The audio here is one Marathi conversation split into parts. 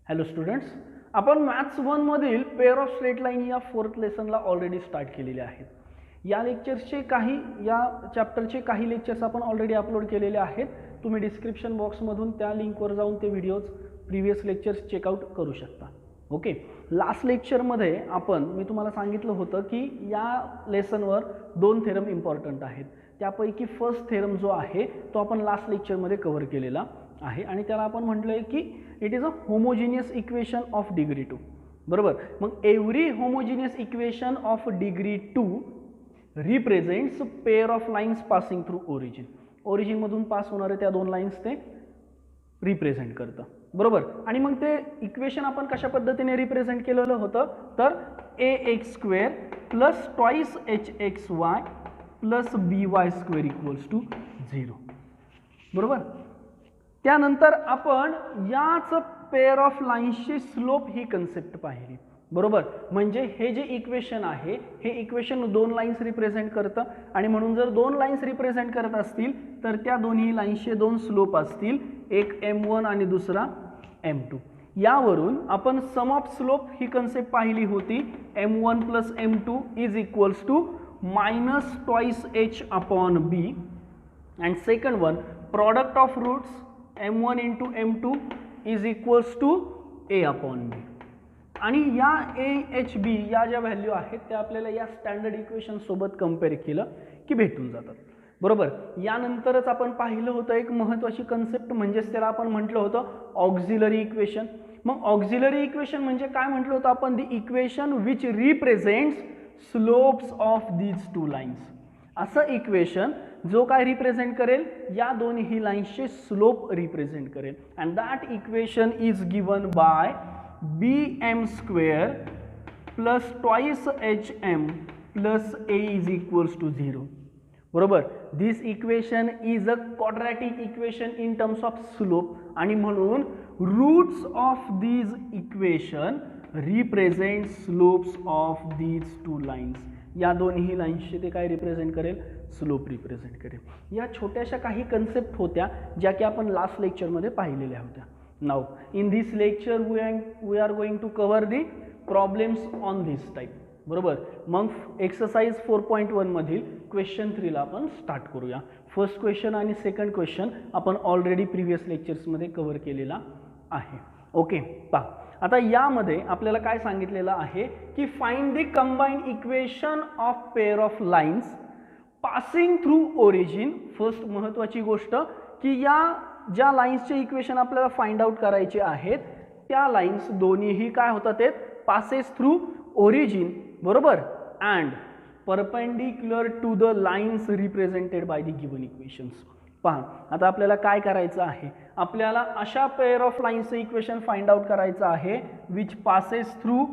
हॅलो स्टुडंट्स, आपण मॅथ्स 1 मधील पेअर ऑफ स्ट्रेट लाईन या 4th लेसनला ऑलरेडी स्टार्ट केलेले आहेत. या लेक्चर्सचे या चॅप्टरचे काही लेक्चर्स आपण ऑलरेडी अपलोड केलेले आहेत. तुम्ही डिस्क्रिप्शन बॉक्समधून त्या लिंकवर जाऊन ते व्हिडिओज प्रिव्हियस लेक्चर्स चेकआउट करू शकता. ओके, लास्ट लेक्चरमध्ये मी तुम्हाला सांगितलं होतं की या लेसनवर 2 थेरम इम्पॉर्टंट आहेत. त्यापैकी फर्स्ट थेरम जो आहे तो आपण लास्ट लेक्चरमध्ये कव्हर केलेला आहे आणि त्याला आपण म्हटलं आहे की it is a homogeneous equation of degree 2. बरोबर. मग every homogeneous equation of degree 2 represents pair of lines passing through origin. ओरिजिनमधून पास होणारे त्या 2 लाईन्स ते रिप्रेझेंट करतं. बरोबर. आणि मग ते इक्वेशन आपण कशा पद्धतीने रिप्रेझेंट केलेलं होतं तर ax² plus twice hxy plus by² equals to 0. बरोबर. त्यानंतर आपण याच पेअर ऑफ लाईन्सची स्लोप ही कन्सेप्ट पाहिली. बरोबर. म्हणजे हे जे इक्वेशन आहे हे इक्वेशन 2 लाईन्स रिप्रेझेंट करतं आणि म्हणून जर 2 लाईन्स रिप्रेझेंट करत असतील तर त्या दोन्ही लाईन्सचे 2 स्लोप असतील, एक m1 आणि दुसरा m2. यावरून आपण सम ऑफ स्लोप ही कन्सेप्ट पाहिली होती. m1 plus m2 is equals to minus twice h upon b and second one product of roots m1 into m2 is equals to a upon b. आणि या a h b या ज्या व्हॅल्यू आहेत त्या आपल्याला या स्टँडर्ड इक्वेशन सोबत कंपेअर केलं की भेटून जातात. बरोबर. यानंतरच आपण पाहिलं होतं एक महत्त्वाची कन्सेप्ट, म्हणजेच त्याला आपण म्हटलं होतं ऑक्झिलरी इक्वेशन. मग ऑक्झिलरी इक्वेशन म्हणजे काय म्हटलं होतं आपण? The equation which represents slopes of these 2 lines. असं इक्वेशन जो काय रिप्रेझेंट करेल, या दोन्ही लाईन्सचे स्लोप रिप्रेझेंट करेल. And that equation is given by bm² plus twice hm plus a is equals to 0. बरोबर. This equation is a quadratic equation in terms of slope आणि म्हणून roots of these equation represent slopes of these 2 lines. या दोन्ही लाईन्सचे ते काय रिप्रेझेंट करेल? स्लोप रिप्रेझेंट करेल. या छोट्याशा काही कन्सेप्ट होत्या ज्या की आपण लास्ट लेक्चरमध्ये पाहिलेल्या होत्या. Now in this lecture we are going to cover the problems on this type. बरोबर. मग एक्सरसाइज 4.1 मधील क्वेश्चन 3 ला आपण स्टार्ट करूया. फर्स्ट क्वेश्चन आणि सेकंड क्वेश्चन आपण ऑलरेडी प्रिव्हियस लेक्चर्समध्ये कव्हर केलेला आहे. ओके. पहा आता यामध्ये आपल्याला काय सांगितलेलं आहे की find the combined equation of pair of lines passing through origin. First महत्त्वाची गोष्ट की या ज्या लाईन्सचे इक्वेशन आपल्याला फाइंड आउट करायचे आहेत त्या लाईन्स दोन्हीही काय होतात? ते पासेस थ्रू ओरिजिन. बरोबर. And perpendicular to the lines represented by the given equations. पहा आता आपल्याला काय करायचं आहे? आपल्याला अशा पेअर ऑफ लाईन्सचं इक्वेशन फाइंड आउट करायचं आहे which passes through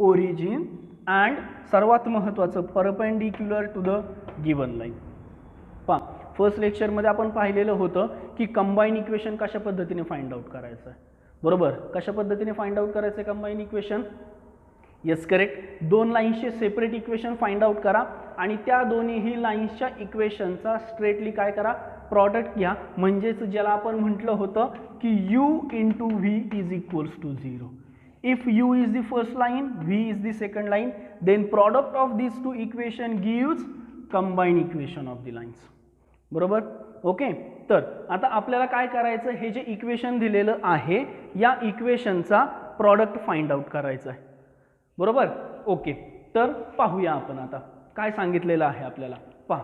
origin and सर्वात महत्त्वाचं perpendicular to the given line. पहा फर्स्ट लेक्चरमध्ये आपण पाहिलेलं होतं की कंबाईन इक्वेशन कशा पद्धतीने फाइंड आउट करायचं आहे. बरोबर. कशा पद्धतीने फाइंड आउट करायचं आहे कंबाईन इक्वेशन? Yes, correct. 2 लाईन्सचे सेपरेट इक्वेशन फाइंड आउट करा आणि त्या दोन्ही लाईन्सच्या इक्वेशनचा स्ट्रेटली काय करा? प्रॉडक्ट घ्या. म्हणजेच ज्याला आपण म्हटलं होतं की u into v is equals to 0. If u is the first line, v is the second line, then product of this 2 equation gives combine equation of the lines. बरोबर. ओके. तर आता आपल्याला काय करायचं? हे जे इक्वेशन दिलेलं आहे या इक्वेशनचा प्रॉडक्ट फाइंड आउट करायचा आहे. बरोबर. ओके. तर पाहूया आपण आता काय सांगितलेलं आहे आपल्याला. पहा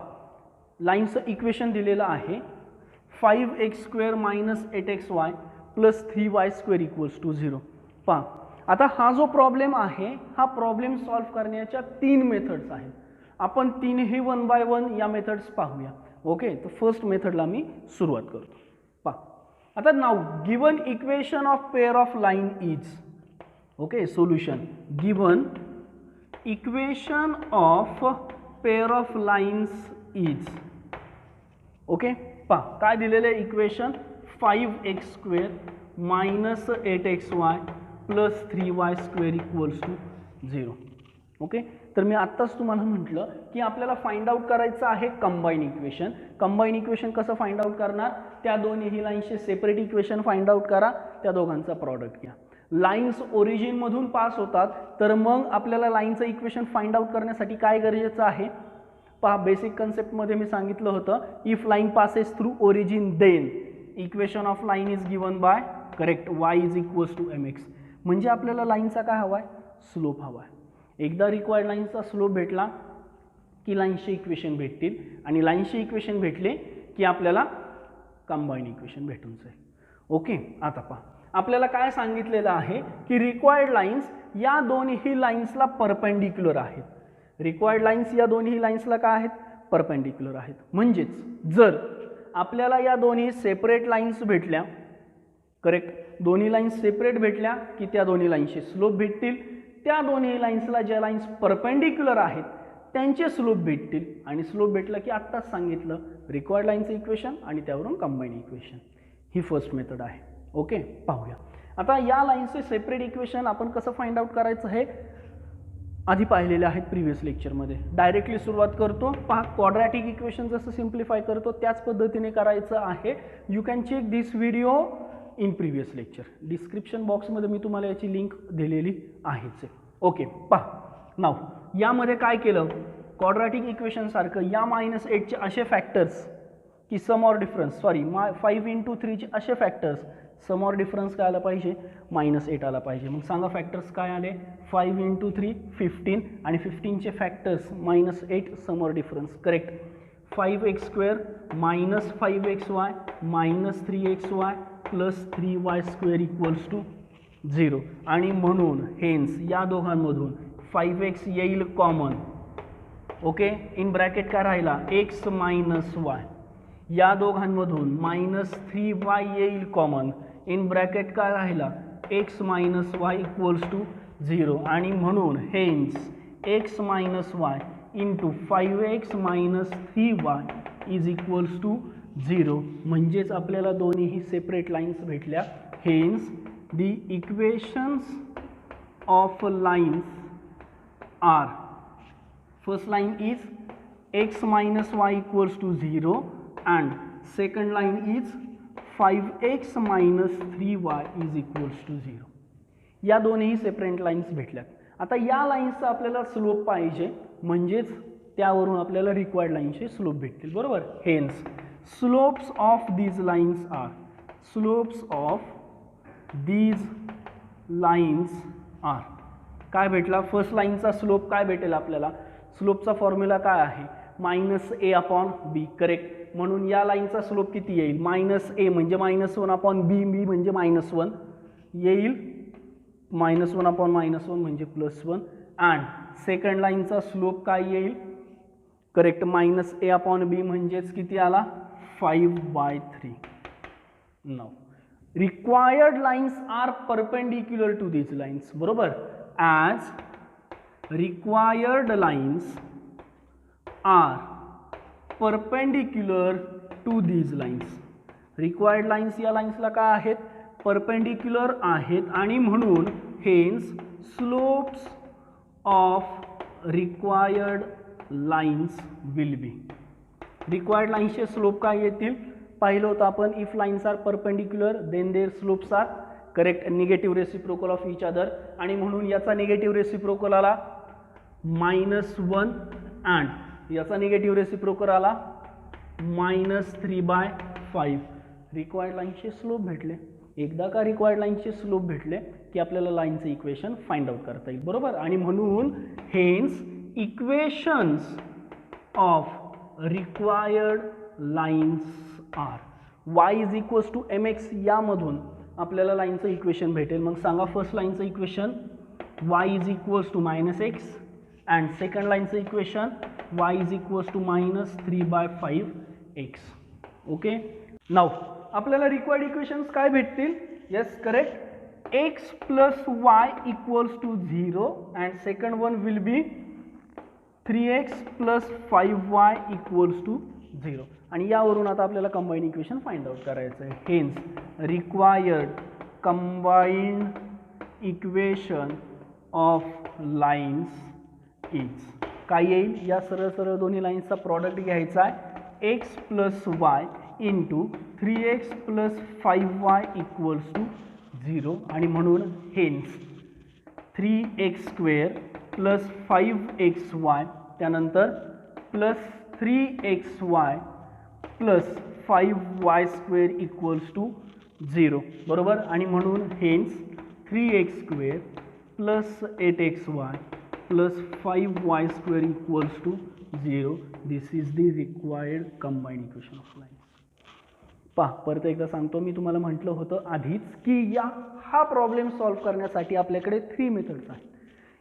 लाईनचं इक्वेशन दिलेलं आहे 5x² minus 8xy plus 3y² equals to 0. पहा आता हा जो प्रॉब्लेम आहे हा प्रॉब्लेम सॉल्व्ह करण्याच्या 3 मेथड्स आहेत. आपण तीनही 1 बाय 1 या मेथड्स पाहूया. ओके. तर फर्स्ट मेथडला मी सुरुवात करतो. पहा आता now given equation of pair of line is. Okay. Solution given equation of pair of lines is. Okay. पहा काय दिलेले equation 5x² minus 8xy plus 3y² equals to 0. Okay. तर मी आत्ताच तुम्हाला म्हटलं की आपल्याला फाइंड आउट करायचं आहे कंबाईन इक्वेशन. कंबाईन इक्वेशन कसं फाइंड आउट करणार? त्या दोन्ही लाईन्सचे सेपरेट इक्वेशन फाइंड आउट करा, त्या दोघांचा प्रॉडक्ट घ्या. लाईन्स ओरिजिनमधून पास होतात, तर मग आपल्याला लाईनचं इक्वेशन फाइंड आउट करण्यासाठी काय गरजेचं आहे पहा. बेसिक कन्सेप्टमध्ये मी सांगितलं होतं, if line passes through origin then equation of line is given by correct y is equals to mx. म्हणजे आपल्याला लाईनचा काय हवा आहे, स्लोप हवा आहे. एकदा रिक्वायर्ड लाईनचा स्लोप भेटला की लाईनचे इक्वेशन भेटतील, आणि लाईनचे इक्वेशन भेटले की आपल्याला कंबाईन इक्वेशन भेटून जाईल. ओके, आता पहा आपल्याला काय सांगितलेलं आहे की रिक्वायर्ड लाईन्स या दोन्ही लाईन्सला परपेंडिक्युलर आहेत. रिक्वायर्ड लाईन्स या दोन्ही लाईन्सला काय आहेत, परपेंडिक्युलर आहेत. म्हणजेच जर आपल्याला या दोन्ही सेपरेट लाईन्स भेटल्या, करेक्ट, दोन्ही लाईन्स सेपरेट भेटल्या की त्या दोन्ही लाईन्सचे स्लोप भेटतील. त्या दोन्ही लाईन्सला ज्या लाईन्स परपेंडिक्युलर आहेत त्यांचे स्लोप भेटतील, आणि स्लोप भेटलं की आत्ताच सांगितलं रिक्वायर्ड लाईनचं इक्वेशन आणि त्यावरून कंबाईन इक्वेशन. ही फर्स्ट मेथड आहे. ओके, पाहूया आता या लाईन्सचे सेपरेट इक्वेशन आपण कसं फाइंड आउट करायचं हे आधी पाहिलेले आहेत प्रिव्हियस लेक्चरमध्ये. डायरेक्टली सुरुवात करतो. पहा, क्वाड्रॅटिक इक्वेशन जसं सिम्प्लिफाय करतो त्याच पद्धतीने करायचं आहे. You can check this video in previous lecture. Description बॉक्समध्ये मी तुम्हाला याची लिंक दिलेली आहेच. ओके, पहा नाव यामध्ये काय केलं, क्वाड्रॅटिक इक्वेशन सारखं या -8चे असे फॅक्टर्स की सम ऑर डिफरन्स, सॉरी 5 × 3चे असे फॅक्टर्स, सम ऑर डिफरन्स काय आला पाहिजे, -8 आला पाहिजे. मग सांगा फॅक्टर्स काय आले, 5 × 3 15, आणि 15चे factors -8 sum or difference. Correct, 5x² - 5xy - 3xy + 3y² = 0. आणि म्हणून हेन्स या दोघांमधून 5x येईल कॉमन. ओके, इन ब्रॅकेट काय राहिला, x - y. या दोघांमधून -3y येईल कॉमन. इन ब्रॅकेट काय राहिला, x - y = 0. आणि म्हणून hence x - y × 5x - 3y = 0. म्हणजेच आपल्याला दोन्हीही सेपरेट लाईन्स भेटल्या. Hence the equations of lines are, first line is x - y = 0 and second line is 5x - 3y = 0. या दोन्ही सेपरेट लाईन्स भेटल्यात. आता या लाईन्सचा आपल्याला स्लोप पाहिजे, म्हणजेच त्यावरून आपल्याला रिक्वायर्ड लाईनचे स्लोप भेटतील. बरोबर, hence slopes of these lines are, slopes of these lines are काय भेटला, फर्स्ट लाईनचा स्लोप काय भेटेल आपल्याला, स्लोपचा फॉर्म्युला काय आहे, -a/b. करेक्ट, म्हणून या लाईनचा स्लोप किती येईल, -a म्हणजे -1/b, b म्हणजे -1 येईल, -1/-1 म्हणजे +1. अँड सेकंड लाईनचा स्लोप काय येईल, करेक्ट, -a/b म्हणजेच किती आला, 5/3. Now required lines are perpendicular to these lines. बरोबर, as required lines are perpendicular to these lines. required lines या लाईन्सला काय आहेत, परपेंडिक्युलर आहेत, आणि म्हणून hence slopes of required lines will be. required लाईन्सचे स्लोप काय येतील, पाहिलं होतं आपण, if lines are perpendicular then their slopes are correct negative reciprocal of each other. आणि म्हणून याचा निगेटिव्ह रेसिप्रोकल आला -1 अँड याचा निगेटिव्ह रेसिप्रोकल आला -3/5. रिक्वायर्ड लाईनचे स्लोप भेटले. एकदा का रिक्वायर्ड लाईनचे स्लोप भेटले की आपल्याला लाईनचं इक्वेशन फाइंड आउट करता येईल. बरोबर, आणि म्हणून hence equations of required lines are y = mx. यामधून आपल्याला लाईनचं इक्वेशन भेटेल. मग सांगा फर्स्ट लाईनचं equation y = -x and second लाईनचं equation y = -3/5x. Okay, now आपल्याला रिक्वायर्ड इक्वेशन्स काय भेटतील, yes correct, x + y = 0 and second one will be 3x + 5y = 0. आणि यावरून आता आपल्याला कंबाईन इक्वेशन फाइंड आउट करायचं आहे. Hence required combined equation of lines is काय येईल, या सरळ सरळ दोन्ही लाईन्सचा प्रॉडक्ट घ्यायचा आहे, x + y × 3x + 5y = 0 आणि म्हणून हेन्स 3x² प्लस 5xy त्यानंतर plus 3xy plus 5y² equals to 0 बरोबर आणि म्हणून hence 3x² plus 8xy plus 5y² equals to 0. This is the required combined equation of lines. पहा परत एकदा सांगतो, मी तुम्हाला म्हटलं होतं आधीच की हा प्रॉब्लेम सॉल्व्ह करण्यासाठी आपल्याकडे 3 मेथड्स आहेत.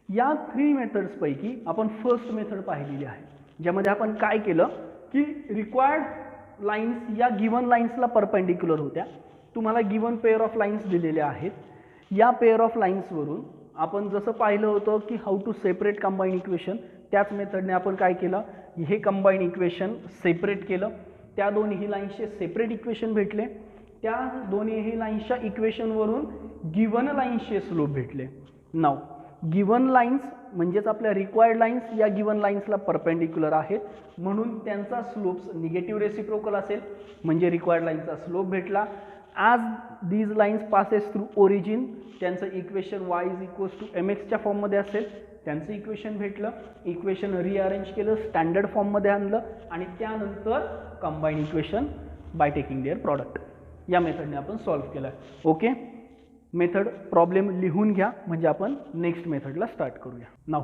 या 3 मेथड्सपैकी आपण फर्स्ट मेथड पाहिलेली आहे, ज्यामध्ये आपण काय केलं की रिक्वायर्ड लाईन्स या गिवन लाईन्सला परपेंडिक्युलर होत्या. तुम्हाला गिवन पेअर ऑफ लाईन्स दिलेल्या आहेत. या पेअर ऑफ लाईन्सवरून आपण जसं पाहिलं होतं की how to separate combined equation, त्याच मेथडने आपण काय केलं, हे कंबाईंड इक्वेशन सेपरेट केलं. त्या दोन्ही लाईन्सचे सेपरेट इक्वेशन भेटले. त्या दोन्ही लाईन्सच्या इक्वेशनवरून गिवन लाईन्सचे स्लोप भेटले. नाव गिवन लाईन्स म्हणजेच आपल्या रिक्वायर्ड लाईन्स या गिवन लाईन्सला परपेंडिक्युलर आहेत, म्हणून त्यांचा स्लोप्स निगेटिव्ह रेसिप्रोकल असेल, म्हणजे रिक्वायर्ड लाईन्सचा स्लोप भेटला. As these lines passes through origin, त्यांचं equation y is equals to mx फॉर्ममध्ये असेल, त्यांचं इक्वेशन भेटलं. इक्वेशन रिअरेंज केलं, स्टँडर्ड फॉर्ममध्ये आणलं आणि त्यानंतर combined equation by taking their product या मेथडने आपण सॉल्व्ह केलं. ओके, मेथड प्रॉब्लेम लिहून घ्या म्हणजे आपण नेक्स्ट मेथडला स्टार्ट करूया. नाव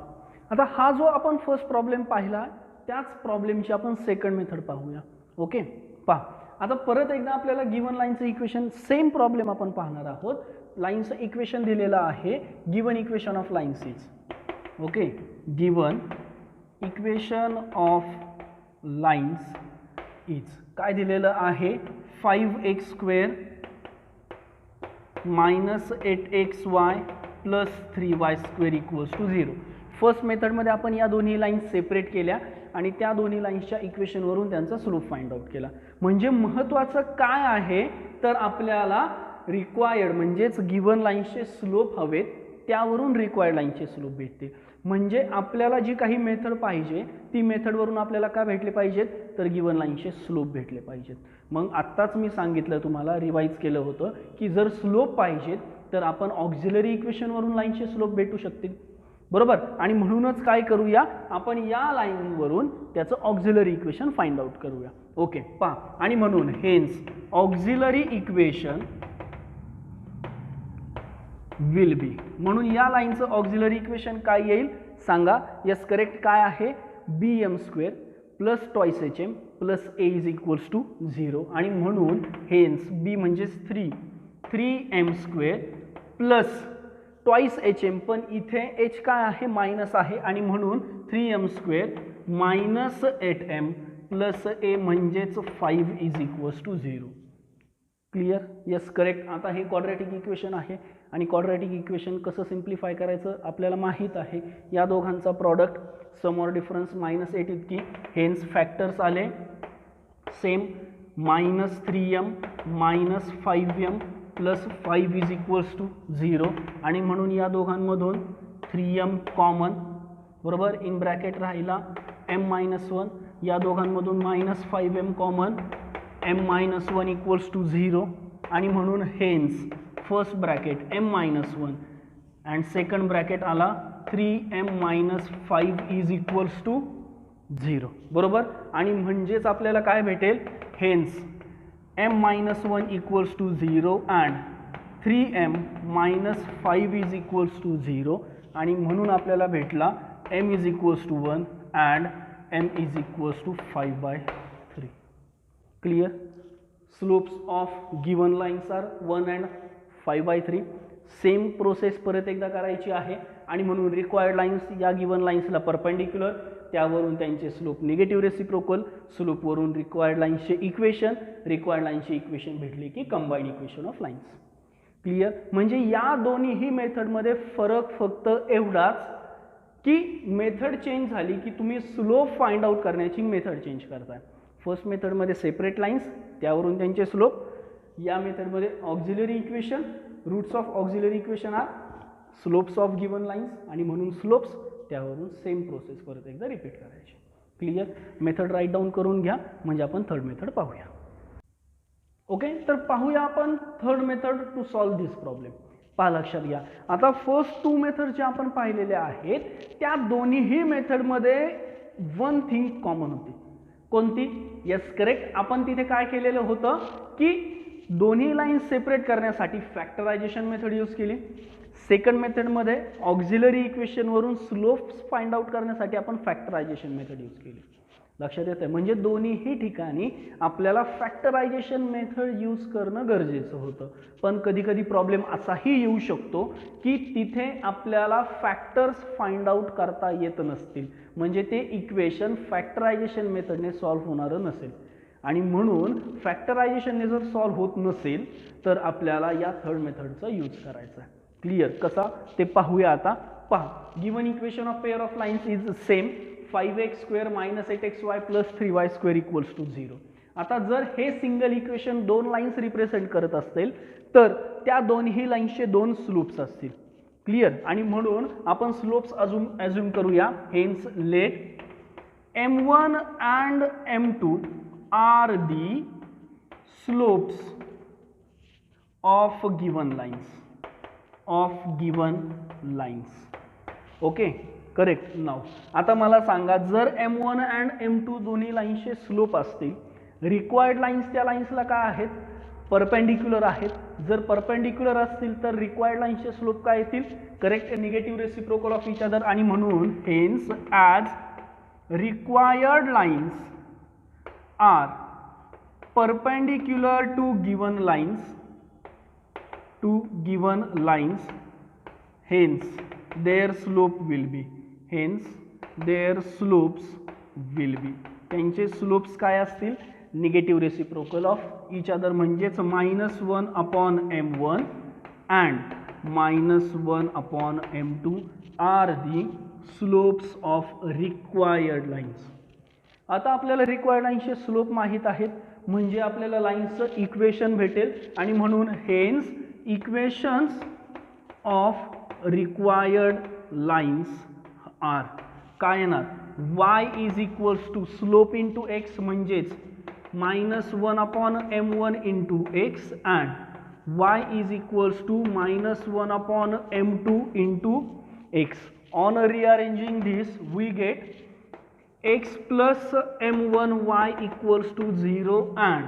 आता हा जो आपण फर्स्ट प्रॉब्लेम पाहिला त्याच प्रॉब्लेमची आपण सेकंड मेथड पाहूया. ओके, पहा आता परत एकदा आपल्याला गिवन लाईनचं इक्वेशन सेम प्रॉब्लेम आपण पाहणार आहोत. लाईनचं इक्वेशन दिलेलं आहे, given equation of lines is. Okay, given equation of lines is काय दिलेलं आहे, 5x² minus 8xy plus 3y² equals to 0. First मेथडमध्ये आपण या दोन्ही लाईन्स सेपरेट केल्या आणि त्या दोन्ही लाईन्सच्या इक्वेशनवरून त्यांचा स्लोप फाइंड आउट केला. म्हणजे महत्त्वाचं काय आहे तर आपल्याला रिक्वायर्ड म्हणजेच गिवन लाईन्सचे स्लोप हवेत, त्यावरून रिक्वायर्ड लाईन्सचे स्लोप भेटते. म्हणजे आपल्याला जी काही मेथड पाहिजे ती मेथडवरून आपल्याला काय भेटले पाहिजेत तर गिवन लाईन्सचे स्लोप भेटले पाहिजेत. मग आत्ताच मी सांगितलं तुम्हाला, रिवाइज केलं होतं की जर स्लोप पाहिजेत तर आपण ऑक्झिलरी इक्वेशनवरून लाईनचे स्लोप भेटू शकतील, बरोबर. आणि म्हणूनच काय करूया आपण या लाईनवरून त्याचं ऑक्झिलरी इक्वेशन फाइंड आउट करूया. ओके, पहा आणि म्हणून hence auxiliary equation will be, म्हणून या लाईनचं ऑक्झिलरी इक्वेशन काय येईल सांगा. यस करेक्ट, काय आहे bm² plus twice hm plus a is equals to 0 आणि म्हणून हेन्स b म्हणजेच 3m² प्लस ट्वाइस hm, पण इथे h काय आहे मायनस आहे आणि म्हणून 3m² minus 8m plus a म्हणजेच 5 is equals to 0. Clear, yes correct. आता हे क्वाड्रॅटिक इक्वेशन आहे आणि क्वाड्रॅटिक इक्वेशन कसं सिम्प्लिफाय करायचं आपल्याला माहीत आहे. या दोघांचा प्रॉडक्ट सम ऑर डिफरन्स -8 इतकी, हेन्स फॅक्टर्स आले same -3m minus 5m plus 5 is equals to 0 आणि म्हणून या दोघांमधून 3m कॉमन, बरोबर. इन ब्रॅकेट राहिला m-1, या दोघांमधून -5m common, m-1 equals to 0 आणि म्हणून hence first bracket m-1 and second bracket आला 3m-5 इज इक्वल्स टू 0, बरोबर. आणि म्हणजेच आपल्याला काय भेटेल, hence m-1 equals to 0 and 3m-5 is equals to 0 आणि म्हणून आपल्याला भेटला m is equals to 1 and m is equals to 5/3. Clear, slopes of given lines are 1 and 5/3. Same process परत एकदा करायची आहे आणि म्हणून रिक्वायर्ड लाईन्स या गिवन लाईन्सला परपेंडिक्युलर, त्यावरून त्यांचे स्लोप निगेटिव्ह रेसिप्रोकल, स्लोपवरून रिक्वायर्ड लाईन्सचे इक्वेशन, रिक्वायर्ड लाईन्सचे इक्वेशन भेटले की combined equation of lines. Clear, म्हणजे या दोन्हीही मेथडमध्ये फरक फक्त एवढाच की मेथड चेंज झाली की तुम्ही स्लोप फाइंड आउट करण्याची मेथड चेंज करताय. फर्स्ट मेथडमध्ये सेपरेट लाईन्स, त्यावरून त्यांचे स्लोप. या मेथडमध्ये auxiliary equation, roots of auxiliary equation are slopes of given lines आणि म्हणून स्लोप्स, त्यावरून सेम प्रोसेस परत एकदा रिपीट करायची. क्लियर, मेथड राईट डाऊन करून घ्या म्हणजे आपण थर्ड मेथड पाहूया. ओके, तर पाहूया आपण third method to solve this problem. पहा, लक्षात घ्या. आता फर्स्ट टू मेथड जे आपण पाहिलेले आहेत त्या दोन्हीही मेथडमध्ये वन थिंग कॉमन होती. कोणती? Yes, correct. आपण तिथे काय केलेलं होतं की दोन्ही लाईन सेपरेट करण्यासाठी फॅक्टरायझेशन मेथड यूज केली. सेकंड मेथडमध्ये ऑक्झिलरी इक्वेशनवरून स्लोप्स फाइंड आउट करण्यासाठी आपण फॅक्टरायझेशन मेथड यूज केली. लक्षात येतं. म्हणजे दोन्हीही ठिकाणी आपल्याला फॅक्टरायझेशन मेथड यूज करणं गरजेचं होतं. पण कधी कधी प्रॉब्लेम असाही येऊ शकतो की तिथे आपल्याला फॅक्टर्स फाइंड आउट करता येत नसतील, म्हणजे ते इक्वेशन फॅक्टरायझेशन मेथडने सॉल्व्ह होणारं नसेल. आणि म्हणून फॅक्टरायझेशनने जर सॉल्व्ह होत नसेल तर आपल्याला या थर्ड मेथडचा यूज करायचा आहे. क्लिअर? कसा ते पाहूया आता. पहा, given equation of pair of lines is same 5x² - 8xy + 3y² = 0. आता जर हे सिंगल इक्वेशन दोन लाईन्स रिप्रेझेंट करत असतील तर त्या दोन्ही लाईन्सचे दोन स्लोप्स असतील. क्लिअर? आणि म्हणून आपण स्लोप्स अज्युम करूया. Hence let m1 and m2 are the slopes of given lines. Okay, correct. Now आता मला सांगा, जर m1 and m2 दोन्ही लाईन्सचे स्लोप असतील, रिक्वायर्ड लाईन्स त्या लाईन्सला काय आहेत? परपेंडिक्युलर आहेत. जर परपेंडिक्युलर असतील तर रिक्वायर्ड लाईन्सचे स्लोप काय येतील? Correct, negative reciprocal of each other. आणि म्हणून hence as required lines are perpendicular to given lines, hence their slope will be, त्यांचे स्लोप्स काय असतील? Negative reciprocal of each other, म्हणजेच -1/m1 and -1/m2 are the slopes of required lines. आता आपल्याला रिक्वायर्ड लाईन्सचे स्लोप माहीत आहेत, म्हणजे आपल्याला लाईन्सचं इक्वेशन भेटेल. आणि म्हणून hence equations of required lines are काय येणार? y = स्लोप इंटू x, म्हणजेच -1/m1 into x and y = -1/m2 into x. On rearranging this we get x plus m1y = 0 and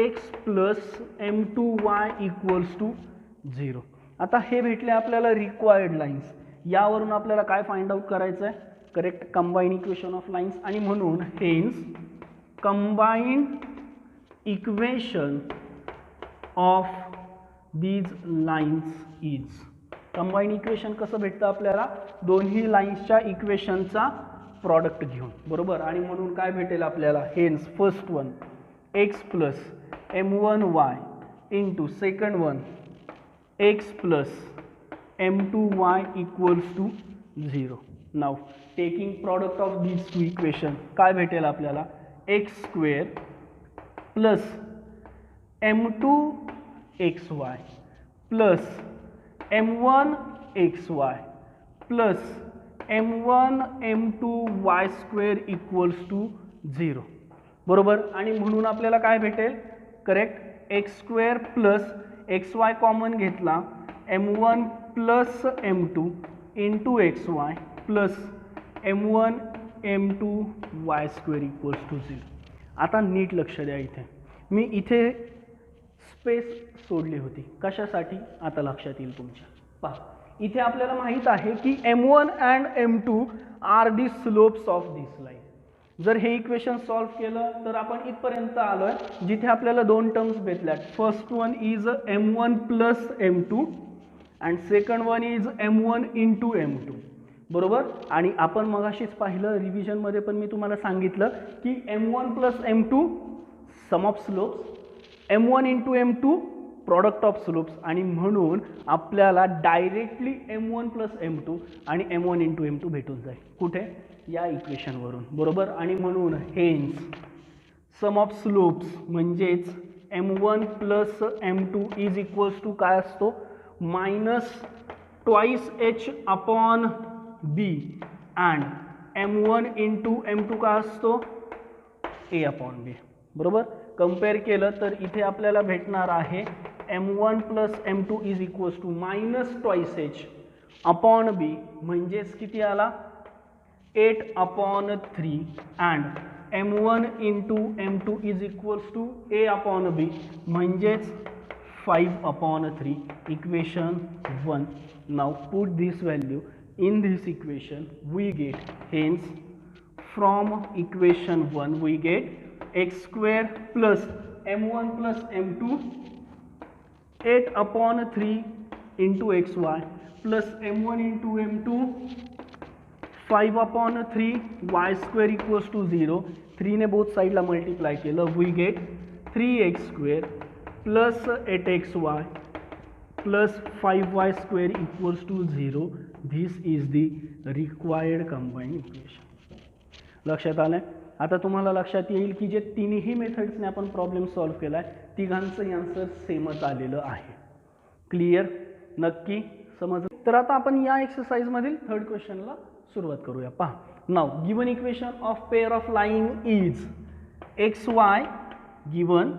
x plus m2y = 0. आता हे भेटले आपल्याला रिक्वायर्ड लाईन्स. यावरून आपल्याला काय फाइंड आउट करायचं आहे? Correct, combine equation of lines. आणि म्हणून hence combine equation of these lines is. Combine equation कसं भेटतं आपल्याला? दोन्ही लाईन्सच्या इक्वेशनचा प्रॉडक्ट घेऊन, बरोबर. आणि म्हणून काय भेटेल आपल्याला? Hence first one x plus m1y into second one x plus m2y = 0. Now taking product of these two equation काय भेटेल आपल्याला? x² plus m2xy plus m1xy plus m1 m2y² = 0, बरोबर. आणि म्हणून आपल्याला काय भेटेल? Correct, x² plus xy common घेतला, m1 plus m2 into xy plus m1 m2y² = 0. आता नीट लक्ष द्या. मी इथे स्पेस सोडली होती. कशासाठी? आता लक्षात येईल तुमच्या. पहा, इथे आपल्याला माहित आहे की m1 and m2 are the slopes of this line. जर हे इक्वेशन सॉल्व्ह केलं तर आपण इथपर्यंत आलोय जिथे आपल्याला दोन टर्म्स भेटल्यात. First one is m1 plus m2 and second one is m1 into m2, बरोबर. आणि आपण मगाशीच पाहिलं, रिव्हिजनमध्ये पण मी तुम्हाला सांगितलं की m1 plus m2 sum of slopes, m1 into m2 product of slopes. आणि म्हणून आपल्याला डायरेक्टली m1 प्लस m2 आणि m1 इंटू m2 भेटून जाईल. कुठे? या इक्वेशनवरून, बरोबर. आणि म्हणून हेन्स सम ऑफ स्लोप्स म्हणजेच m1 plus m2 is equals to काय असतो? -2h/b and m1 into m2 काय असतो? a/b, बरोबर. कम्पेअर केलं तर इथे आपल्याला भेटणार आहे m1 plus m2 is equals to minus twice h upon b, म्हणजेच किती आला 8/3 and m1 into m2 is equals to a upon b, म्हणजेच 5/3. Equation 1. Now put this value in this equation. We get, hence from equation 1 we get x square plus m1 plus m2 8/3 into xy plus m1 into m2 5/3 y square equals to 0. 3 ने both side ला multiply केलं, we get 3x square plus 8xy plus 5y square equals to 0. This is the required combined equation. लक्षात आलंय? आता तुम्हाला लक्षात येईल की जे तिन्ही मेथड्सने आपण प्रॉब्लेम सॉल्व्ह केलाय तिघांचं आन्सर सेमच आलेलं आहे. क्लिअर? नक्की समजलं? तर आता आपण या एक्सरसाइज मधील थर्ड क्वेश्चनला सुरुवात करूया. पहा, now given equation of pair of line is x y. Given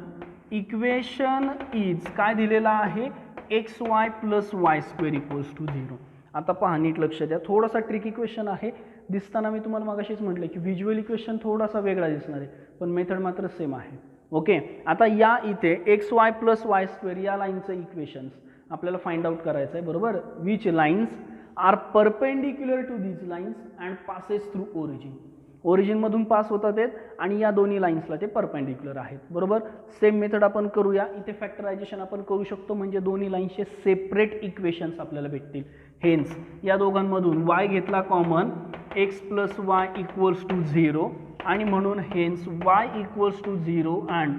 equation is काय दिलेला आहे, x y plus y square equals to 0. आता पहा, नीट लक्ष द्या, थोडासा ट्रिक इक्वेशन आहे. दिसताना मी तुम्हाला मगाशीच म्हटलं की व्हिज्युअल इक्वेशन थोडासा वेगळा दिसणार आहे, पण मेथड मात्र सेम आहे. ओके, आता या इथे x y plus y square या लाईनचं इक्वेशन्स आपल्याला फाइंड आउट करायचं आहे, बरोबर. Which lines are perpendicular to these lines and passes through origin. ओरिजिनमधून पास होतात आहेत आणि या दोन्ही लाईन्सला ते परपेंडिक्युलर आहेत, बरोबर. सेम मेथड आपण करूया. इथे फॅक्टरायझेशन आपण करू शकतो, म्हणजे दोन्ही लाईन्सचे सेपरेट इक्वेशन्स आपल्याला भेटतील. हेन्स या दोघांमधून y घेतला common, x plus y equals to 0, आणि म्हणून hence y equals to 0 and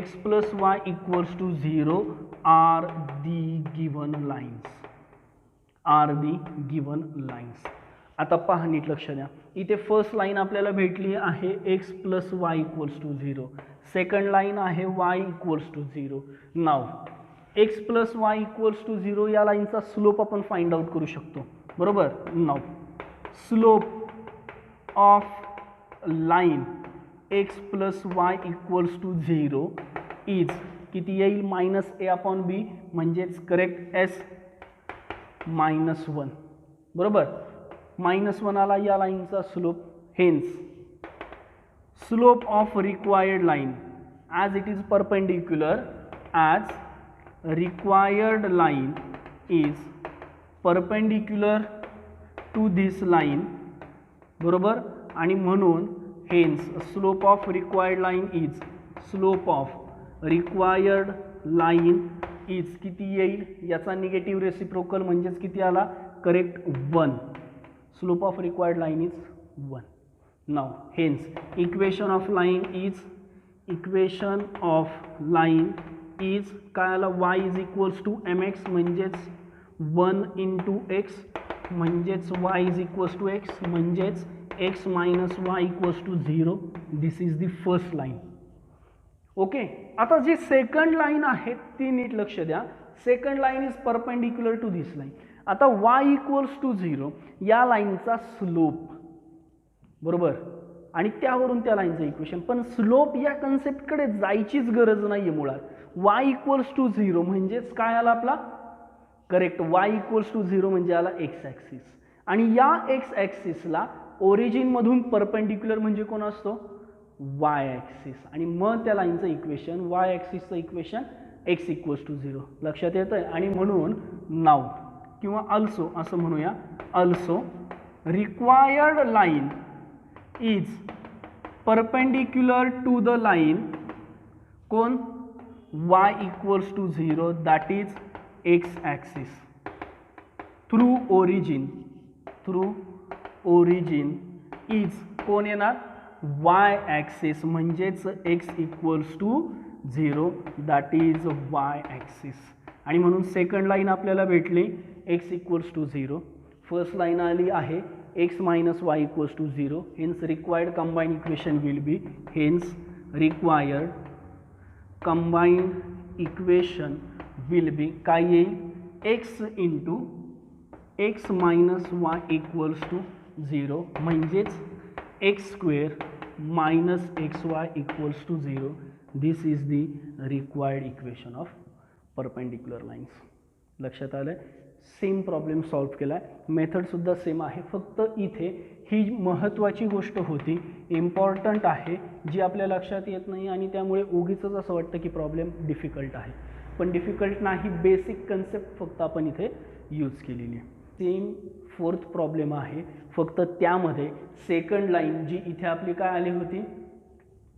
x plus y equals to 0 are the given lines. आता पहा, नीट लक्ष द्या, इथे फर्स्ट लाईन आपल्याला भेटली आहे x plus y equals to 0. Second line आहे y equals to 0. Now x plus y equals to 0 या लाईनचा स्लोप आपण फाइंड आउट करू शकतो, बरोबर. Now slope of line x plus y equals to 0 is किती येईल, मायनस a अपॉन b, म्हणजेच करेक्ट s -1, बरोबर. -1 आला या लाईनचा slope. Hence slope of required line as it is perpendicular, as required line is perpendicular to this line, बरोबर. आणि म्हणून hence slope of required line is किती येईल, याचा निगेटिव्ह रेसिप्रोकल म्हणजेच किती आला, correct 1. Slope of required line is 1. Now hence equation of line is काय आला, y is equals to mx, म्हणजेच 1 इंटू x, म्हणजेच y is equals to x, म्हणजेच x minus y equals to 0. This is the first line. Okay, आता जी सेकंड लाईन आहे ती नीट लक्ष द्या. Second line is perpendicular to this line. आता y इक्वल्स टू 0 या लाईनचा स्लोप, बरोबर, आणि त्यावरून त्या लाईनचं इक्वेशन. पण स्लोप या कन्सेप्टकडे जायचीच गरज नाही आहे मुळात. y इक्वल्स टू 0 म्हणजेच काय आला आपला, करेक्ट, y इक्वल्स टू 0 म्हणजे आला एक्स ॲक्सिस, आणि या एक्स ॲक्सिसला ओरिजिनमधून परपेंडिक्युलर म्हणजे कोण असतो, y ॲक्सिस, आणि मग त्या लाईनचं इक्वेशन, y ॲक्सिसचं इक्वेशन x इक्वल्स टू 0. लक्षात येतं आहे. आणि म्हणून नाव किंवा अल्सो असं म्हणूया, also required line is perpendicular to the line कोण, y equals to 0, that is x axis, through origin is कोण येणार, y ॲक्सिस, म्हणजेच x equals to 0, that is y axis. आणि म्हणून सेकंड लाईन आपल्याला भेटली x equals to 0. First line आली आहे x minus y equals to 0. Hence required combined equation will be, hence required combined equation will be काय येईल, x into x minus y equals to 0, म्हणजेच x square minus x y equals to 0. This is the required equation of perpendicular lines. लक्षात आलं आहे. सेम प्रॉब्लेम सॉल्व्ह केला आहे, मेथडसुद्धा सेम आहे. फक्त इथे ही महत्त्वाची गोष्ट होती, इम्पॉर्टंट आहे, जी आपल्या लक्षात येत नाही आणि त्यामुळे उगीचच असं वाटतं की प्रॉब्लेम डिफिकल्ट आहे. पण डिफिकल्ट नाही, बेसिक कन्सेप्ट फक्त आपण इथे यूज केलेली आहे. सेम फोर्थ प्रॉब्लेम आहे, फक्त त्यामध्ये सेकंड लाईन जी इथे आपली काय आली होती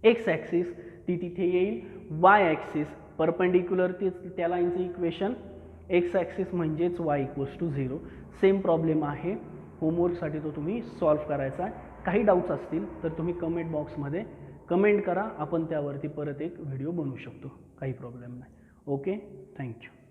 एक्स ॲक्सिस ती तिथे येईल वाय ॲक्सिस परपेंडिक्युलर त्या लाईनचं इक्वेशन एक्स ॲक्सिस म्हणजेच y = 0. सेम प्रॉब्लेम आहे. होमवर्कसाठी तो तुम्ही सॉल्व्ह करायचा आहे. काही डाऊट्स असतील तर तुम्ही कमेंट बॉक्समध्ये कमेंट करा, आपण त्यावरती परत एक व्हिडिओ बनवू शकतो, काही प्रॉब्लेम नाही. Okay, thank you.